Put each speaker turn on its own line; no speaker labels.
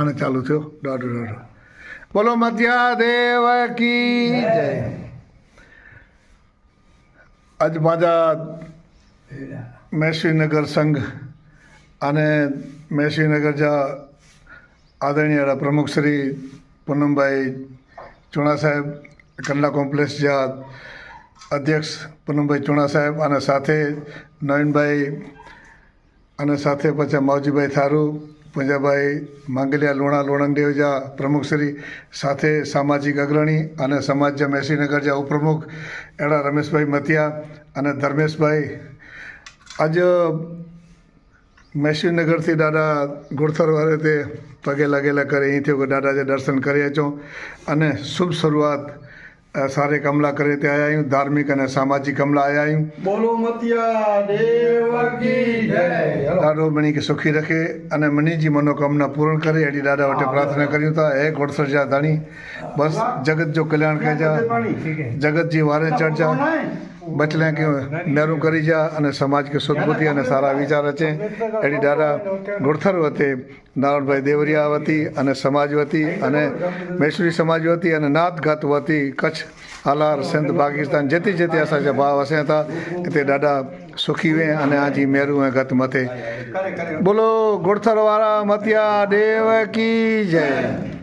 हाणे चालू थियो ॾाढो ॾाढो बोलो मतिया देव की जय। अॼु पंहिंजा मैश्वी नगर संघ अने मैश्वी नगर जा आदरणीय प्रमुख श्री पूनम भाई चूणा साहेब, कंडला कॉम्प्लेक्स जा अध्यक्ष पूनम भाई चूणा साहेब अने साथे नवीन भाई अने साथे पछा मौजी भाई थारू, पंजा भाई मांगलिया लोणा लोणंगदेव जा प्रमुख श्री, साथे सामाजिक अग्रणी अने समाज जा मैश्वी नगर जा उपप्रमुख अड़ा रमेश भाई मतिया अने धर्मेश भाई। अज मैश्वी नगर थी ॾाढा गुड़थर वारे ते पगे लगेला करे ईअं थियो कि ॾाढा जे दर्शन करे अचूं अने शुभ शुरुआत सारे कमला करे ते आया आहियूं, धार्मिक अने सामाजिक कमला आया आहियूं।
बोलो मतिया देव की जय।
ॾाढो मनी खे सुखी रखे अने मनी जी मनोकामना पूर्ण करे अहिड़ी ॾाढा वटि प्रार्थना करियूं था। हे गुड़सर जा धणी बस जगत जो कल्याण कजा, जगत जी वारे चढ़जा, बचले के मेरू करी जा अने समाज के सदबुद्धि अने सारा विचार अचे अहिड़ी ॾाढा गुड़थर वती नारायण भाई देवरिया वती अने समाज वती अने मैश्वी समाज वती अने नाथ गात वती कच्छ हालार सिंध पाकिस्तान जेती जेती असांजा भाव वसें था हिते ॾाढा सुखी वे अने आजी मेरू ऐं गत मथे। बोलो गुड़थर वारा मतिया देव की जय।